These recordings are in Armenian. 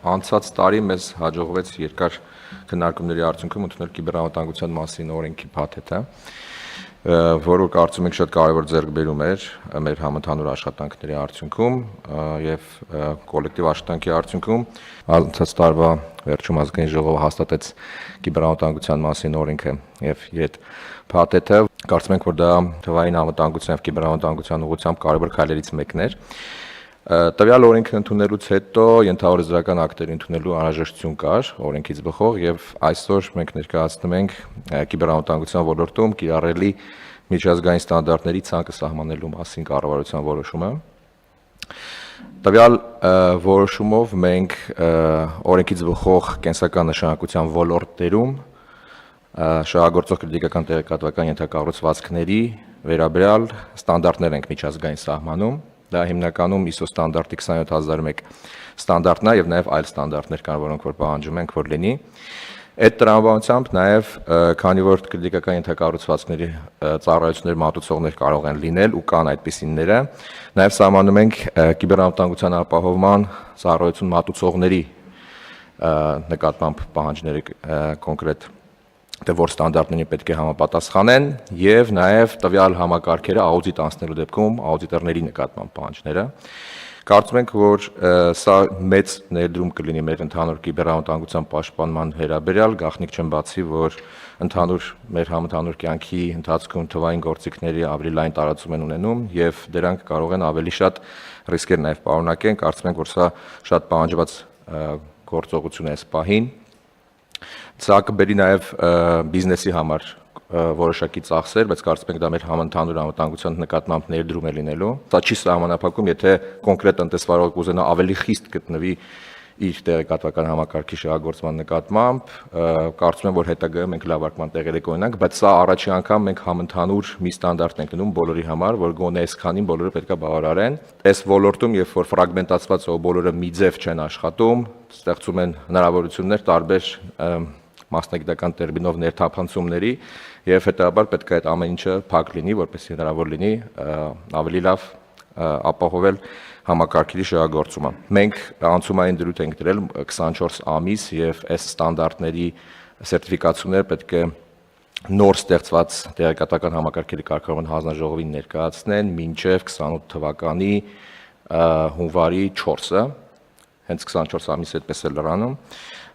Անցած տարի մեզ հաջողվեց երկար քննարկումների արդյունքում ընդունել կիբեռանվտանգության մասին օրենքի փաթեթը, որը կարծում ենք շատ կարևոր ձեռքբերում էր մեր համընդհանուր աշխատանքների արդյունքում եւ կոլեկտիվ աշխատանքի արդյունքում անցած տարվա վերջում ազգային ժողովը հաստատեց կիբեռանվտանգության մասին օրենքը եւ իդ փաթեթը կարծում ենք որ դա թվային անվտանգության եւ կիբեռանվտանգության ուղղությամբ կարևոր քայլերից մեկն էր Տվյալ օրենքը ընդունելուց հետո ենթահորձ դրական ակտերի ընդունելու անհրաժեշտություն կար օրենքից բխող եւ այսօր մենք ներկայացնում ենք կիբեռանվտանգության ոլորտում կիրառելի միջազգային ստանդարտների ցանկը սահմանելու մասին կառավարության որոշումը Տվյալ որոշումով մենք օրենքից բխող կենսական նշանակության ոլորտներում շահագործող քրիտիկական տեղեկատվական ենթակառուցվածքների վերաբերյալ ստանդարտներ ենք միջազգային սահմանում Դա հիմնականում ISO ստանդարտի 27001 ստանդարտն է եւ նաեւ այլ ստանդարտներ կան, որոնք որ պահանջում ենք, որ լինի։ Այդ տրամաբանությամբ նաեւ քանի որ քրիտիկական ենթակառուցվածքների ծառայություններ մատուցողներ կարող են լինել ու կան այդպիսինները, նաեւ սահմանում ենք կիբեռանվտանգության ապահովման ծառայություն մատուցողների նկատմամբ պահանջները կոնկրետ թե որ ստանդարտներին պետք է համապատասխանեն եւ նաեւ տվյալ համակարգերը աուդիտ անցնելու դեպքում աուդիտորների նկատմամբ պահանջները կարծում ենք որ սա մեծ ներդրում կլինի մեր ընդհանուր կիբեռանվտանգության պաշտպանման վերաբերյալ գաղտնիք չեմ բացի որ ընդհանուր մեր համընդհանուր կյանքի ընթացքում թվային գործիքների ավելի լայն տարածում են ունենում եւ դրանք կարող են ավելի շատ ռիսկեր նաեւ պարունակեն կարծում ենք որ սա շատ պահանջված գործողություն է այս պահին Սա կբերի նաև բիզնեսի համար որոշակի ծախսեր, բայց կարծում ենք դա մեր համընդհանուր անվտանգության նկատմամբ ներդրում է լինելու։ Դա չի սահմանափակում, եթե կոնկրետ տնտեսվարողը կուզենա ավելի խիստ գտնվի իր տեղեկատվական համակարգի շահագործման նկատմամբ, կարծում եմ, որ հետագայում մենք լավարկման տեղեր կունենանք, բայց սա առաջի անգամ մենք համընդհանուր մի ստանդարտ ենք դնում բոլորի համար, որ գոնե այսքանին բոլորը պետք է բավարարեն։ Այս ոլորտում, երբ որ ֆրագմենտացված է, բոլորը մի ձև չեն աշխատում, ստեղծում են հնարավորություններ տարբեր մասնագիտական տերմինով ներթափանցումների եւ հետաբար պետք է այդ ամեն ինչը փակ լինի, որպեսզի հնարավոր լինի ավելի լավ ապահովել համակարգերի շահագործումը։ Մենք անցումային դրույթ ենք դրել 24 ամիս եւ այս ստանդարտների սերտիֆիկացիաները պետք է նոր ստեղծված տեղեկատվական համակարգերի կարգավորման հանձնաժողովին ներկայացնեն մինչեւ 28 թվականի հունվարի 4-ը, հենց 24 ամիս այդպես է լրանում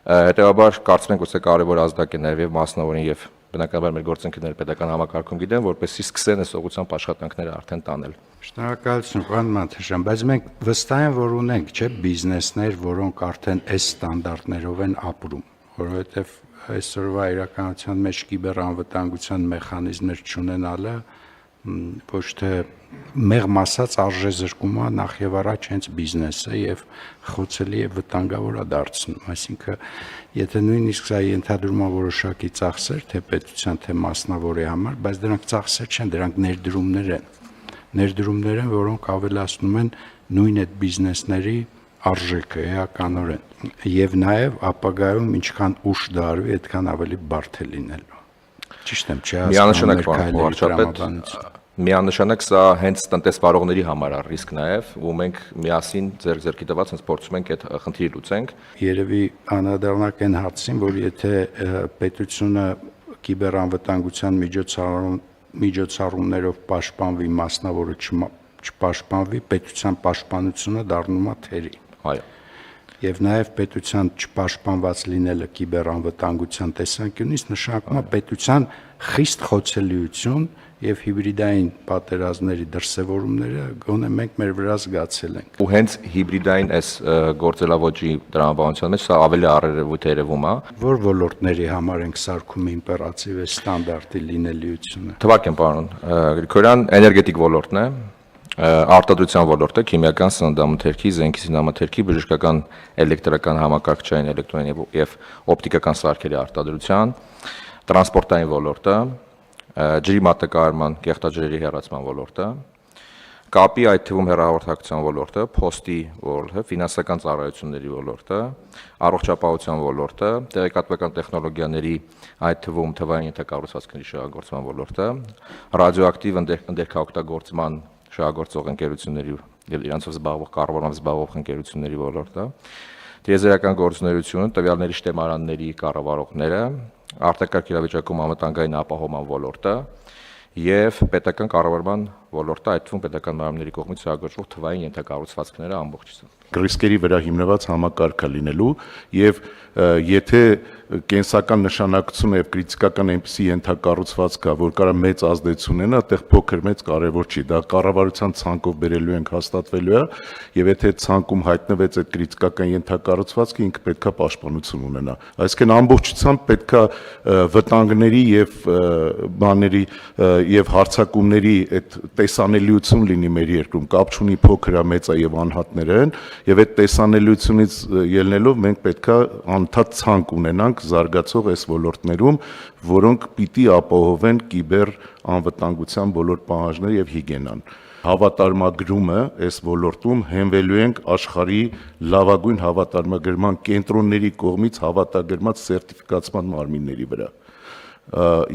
Հետևաբար կարծում ենք, որ կարևոր ազդակ է նաև մասնավորին եւ բնականաբար մեր գործընկերները պետական համակարգում գիտեն, որպեսզի սկսեն այս ուղղությամբ աշխատանքները արդեն տանել։ Շնորհակալություն, պարոն Մանթեշյան, բայց մենք վստահ եմ, որ ունենք, չէ՞, բիզնեսներ, որոնք արդեն այս ստանդարտներով են ապրում, որովհետեւ այսօրվա իրականության մեջ կիբեռանվտանգության մեխանիզմներ չունենալը ոչ թե մեղմ ասած արժեզրկումը նախ եւ առաջ հենց բիզնեսը եւ խոցելի եւ վտանգավոր է դարձնում այսինքն եթե նույնիսկ սա ենթադրում է որոշակի ծախսեր թե պետության թե մասնավորի համար բայց դրանք ծախսեր չեն դրանք ներդրումներ են որոնք ավելացնում են նույն այդ բիզնեսների արժեքը էականորեն եւ նաեւ ապագայում ինչքան ուշ դարվի այդքան ավելի բարդ է լինելու ճիշտ եմ չի միանշանակ վարչապետ Միանշանակ սա հենց տնտեսվարողների համար է ռիսկ նաև ու մենք միասին ձեր-ձեռքի տված հենց փորձում ենք այդ խնդիրը լուծենք Երևի անդրադառնանք այն հարցին որ եթե պետությունը կիբեռանվտանգության միջոցառումներով պաշտպանվի մասնավորը չպաշտպանվի պետության պաշտպանությունը դառնում է թերի Այո Եվ նաև պետության չպաշտպանված լինելը կիբեռանվտանգության տեսանկյունից նշանակում է պետության խիստ խոցելիություն եւ հիբրիդային պատերազմների դրսեւորումները գոնե մենք մեր վրա զգացել ենք։ Ու հենց հիբրիդային այս գործելավոճի տրամաբանության մեջ սա ավելի առերևույթ երևում է։ Որ ոլորտների համար ենք սարքում իմպերատիվ է ստանդարտի լինելիությունը։ Թվարկեմ, պարոն Գրիգորյան, էներգետիկ ոլորտն է, արտադրության ոլորտը, քիմիական սննդամթերքի, զենքի սննդամթերքի, բժշկական էլեկտրական համակարգչային էլեկտրոնային եւ օպտիկական սարքերի արտադրության, տրանսպորտային ոլորտը, ջրի մատակարարման, կեղտաջրերի հեռացման ոլորտը, կապի այդ թվում հեռահաղորդակցության ոլորտը, փոստի ոլորտը, ֆինանսական ծառայությունների ոլորտը, առողջապահության ոլորտը, տեղեկատվական տեխնոլոգիաների այդ թվում թվային ենթակառուցվածքների շահագործման ոլորտը, ռադիոակտիվ ընդերքաօգտագործման շահագործող ընկերությունների եւ իրանցով զբաղվող կառավարմամբ զբաղվող ընկերությունների ոլորտը, Տիեզերական գործունեությունը, տվյալների շտեմարանների կառավարողները, արտակարգ իրավիճակում անվտանգային ապահովման ոլորտը եւ պետական կառավարման ոլորտը, այդ թվում պետական մարմինների կողմից հրապարակվող թվային ենթակառուցվածքները ամբողջությամբ։ Ռիսկերի վրա հիմնված համակարգ է լինելու եւ եթե կենսական նշանակություն եւ կրիտիկական այնպիսի ենթակառուցվածք կա, որ կարա մեծ ազդեցություն ունենա, այդտեղ փոքր մեծ կարեւոր չի, դա կառավարության ցանկով բերելու ենք հաստատվելու է եւ եթե ցանկում հայտնվեց այդ կրիտիկական ենթակառուցվածքը, ինքը պետքա պաշտպանություն ունենա։ Այսինքն ամբողջությամբ պետքա վտանգների եւ բաների եւ հարձակումների այդ տեսանելիություն լինի մեր երկրում, կապ չունի փոքր է, մեծ է եւ անհատներ են, եւ այդ տեսանելիությունից ելնելով մենք պետքա անդադ ցանկ ունենանք զարգացող այս ոլորտներում, որոնք պիտի ապահովեն կիբեր անվտանգության բոլոր պահանջները եւ հիգիենան։ Հավատարմագրումը այս ոլորտում հենվելու ենք աշխարհի լավագույն հավատարմագրման կենտրոնների կողմից հավատագրված սերտիֆիկացման մարմինների վրա։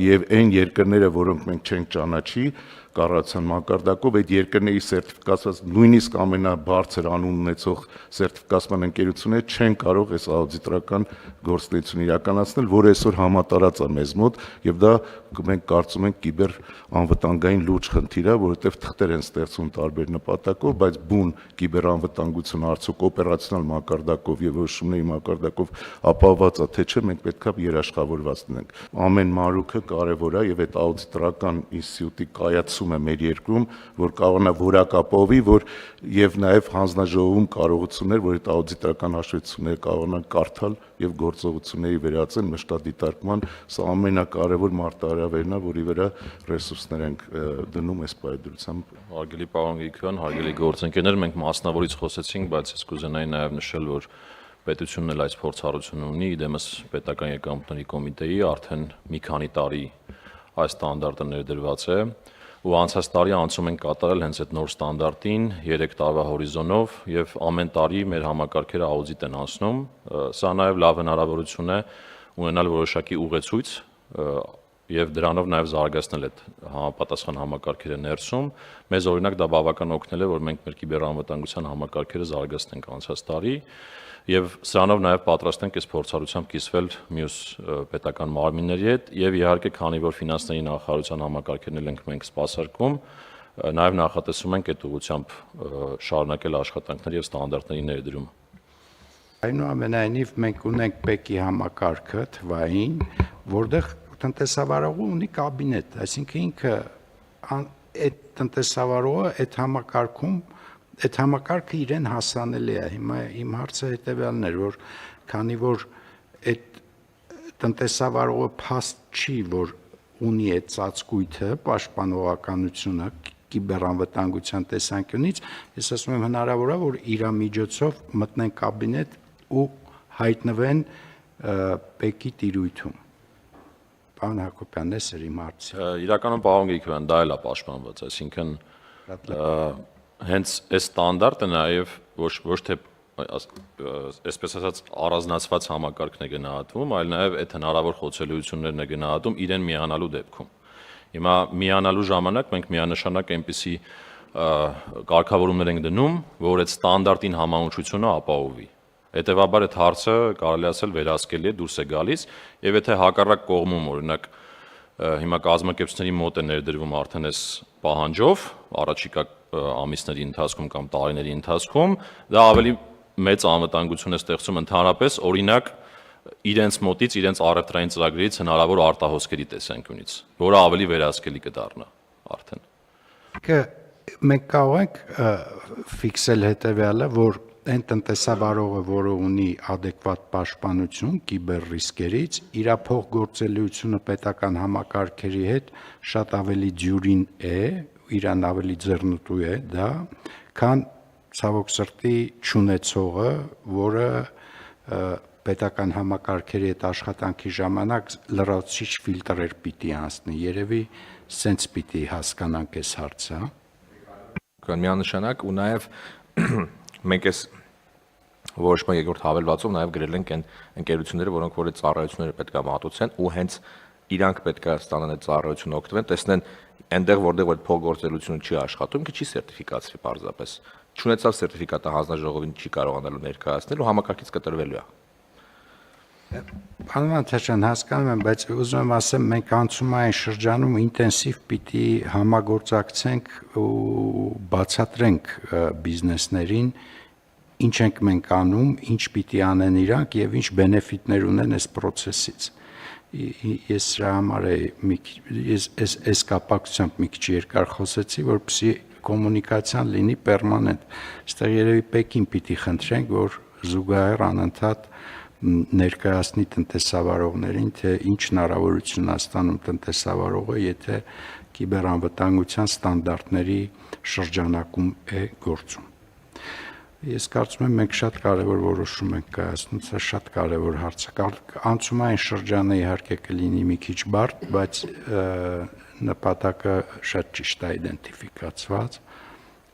Եվ այն երկրները, որոնք մենք չենք ճանաչի կառավարության մակարդակով, այդ երկրների սերտիֆիկացված նույնիսկ ամենաբարձր անուն ունեցող սերտիֆիկացման ընկերությունները չեն կարող այս աուդիտորական գործունեությունը իրականացնել, որը այսօր համատարած է մեզ մոտ, եւ դա մենք կարծում ենք կիբեր անվտանգային լուրջ խնդիր է, որովհետեւ թղթեր են ստեղծում տարբեր նպատակով, բայց բուն կիբեր անվտանգությունը արդյոք օպերացիոնալ մակարդակով եւ որոշումների մակարդակով ապահովված է թե չէ, մենք պետքա երաշխավորված լինենք։ Ամեն մանրուքը կարեւոր է եւ այդ աուդիտորական ինստիտուտի կայացումը մեր երկրում, որ կարողանա որակապահովի, որ եւ նաեւ հանձնաժողովում կարողություններ, որ այդ աուդիտորական հաշվետվությունները կարողանան կարդալ եւ գործողությունների վերածեն մշտադիտարկման, սա ամենակարևոր մարտահրավերն է, որի վրա ռեսուրսներ ենք դնում այս պայմանությամբ։ Հարգելի պարոն Գիգյան, հարգելի գործընկերներ, մենք մասնավորից խոսեցինք, բայց ես կուզենայի նաեւ նշել, որ պետությունն էլ այս փորձառությունը ունի, իդեմս պետական եկամուտների կոմիտեի արդեն մի քանի տարի այս ստանդարտը ներդրված է, ու անցած տարի անցում ենք կատարել հենց այդ նոր ստանդարտին 3 տարվա հորիզոնով եւ ամեն տարի մեր համակարգերը աուդիտ են անցնում, սա նաեւ լավ հնարավորություն է ունենալ որոշակի ուղեցույց եւ դրանով նաեւ զարգացնել այդ համապատասխան համակարգերը ներսում։ Մեզ օրինակ դա բավական օգնել է, որ մենք մեր կիբերանվտանգության համակարգերը զարգացնենք անցած տարի եւ սրանով նաեւ պատրաստ ենք այս փորձառությամբ կիսվել մյուս պետական մարմինների հետ եւ իհարկե քանի որ ֆինանսների նախարարության համակարգերն ենք մենք սպասարկում, նաեւ նախատեսում ենք այդ ուղղությամբ շարունակել աշխատանքներ եւ ստանդարտների ներդրում։ Այնուամենայնիվ մենք ունենք ՊԵԿ-ի համակարգը թվային, որտեղ տնտեսավարողը ունի կաբինետ, այսինքն ինքը այդ տնտեսավարողը այդ համակարգում այդ համակարգը իրեն հասանելի է։ Հիմա իմ հարցը հետեւյալն էր, որ քանի որ այդ տնտեսավարողը փաստ չի, որ ունի այդ ծածկույթը, պաշտպանողականությունը կիբերանվտանգության տեսանկյունից, ես ասում եմ հնարավոր է, որ իր միջոցով մտնեն կաբինետ ու հայտնվեն ՊԵԿ-ի տիրույթում։ Պարոն Հակոբյան, այս էր իմ հարցը։ Իրականում պարոն Գիգյան, դա էլ է պաշտպանված, այսինքն հենց այս ստանդարտը նաև ոչ թե այսպես ասած առանձնացված համակարգն է գնահատվում, այլ նաև այդ հնարավոր խոցելիություններն է գնահատում իրեն միանալու դեպքում։ Հիմա միանալու ժամանակ մենք միանշանակ այնպիսի կարգավորումներ ենք դնում, որ այդ ստանդարտին համահունչությունը ապահովի։ Հետևաբար այդ հարցը կարելի ասել վերահսկելի է, դուրս է գալիս, եւ եթե հակառակ կողմում օրինակ հիմա կազմակերպությունների մոտ է ներդրվում արդեն այս պահանջով, առաջիկա ամիսների ընթացքում կամ տարիների ընթացքում, դա ավելի մեծ անվտանգություն է ստեղծում ընդհանրապես, օրինակ իրենց մոտից, իրենց առևտրային ծրագրերից հնարավոր արտահոսքերի տեսանկյունից, որը ավելի վերահսկելի կդառնա արդեն։ Մենք կարող ենք ֆիքսել հետևյալը, որ այն տնտեսավարողը, որը ունի adekvat պաշտպանություն կիբեր ռիսկերից, իր փոխգործելիությունը պետական համակարգերի հետ շատ ավելի դյուրին է, իրան ավելի ձեռնտու է դա, քան ցավոք սրտի չունեցողը, որը պետական համակարգերի հետ աշխատանքի ժամանակ լրացուցիչ ֆիլտրեր պիտի անցնի, երևի սենց պիտի հասկանանք այս հարցը։ Միանշանակ ու նաև մենք այս որոշման երկրորդ հավելվածով նաև գրել ենք այն ընկերությունները, որոնք որ այդ ծառայությունները պետք է մատուցեն ու հենց իրանք պետք է ստանան այդ ծառայությունը օգտվեն, տեսնեն այնտեղ որտեղ այդ փոխգործելիությունը չի աշխատում, ինքը չի սերտիֆիկացվի պարզապես։ չունեցավ սերտիֆիկատը հանձնաժողովին չի կարողանալու ներկայացնել ու համակարգից կտրվելու է։ Պարոն Աթեշյան, հասկանում եմ, բայց ուզում եմ ասեմ, մենք անցումային շրջանում ինտենսիվ պիտի համագործակցենք ու բացատրենք բիզնեսներին, ինչ ենք մենք անում, ինչ պիտի անեն իրանք եւ ինչ բենեֆիտներ ունեն այս process-ից։ Ես սրա համար այս կապակցությամբ մի քիչ երկար խոսեցի, որպեսզի կոմունիկացիան լինի պերմանենտ։ Այստեղ երևի Պեկին պիտի խնդրենք, որ զուգահեռ անընդհատ ներկայացնի տնտեսավարողներին, թե ինչ հնարավորություն է ստանում տնտեսավարողը, եթե կիբերանվտանգության ստանդարտների շրջանակում է գործում։ Ես կարծում եմ, մենք շատ կարևոր որոշում ենք կայացնում, սա շատ կարևոր հարց է։ Անցումային շրջանը իհարկե կլինի մի քիչ բարդ, բայց նպատակը շատ ճիշտ է իդենտիֆիկացված։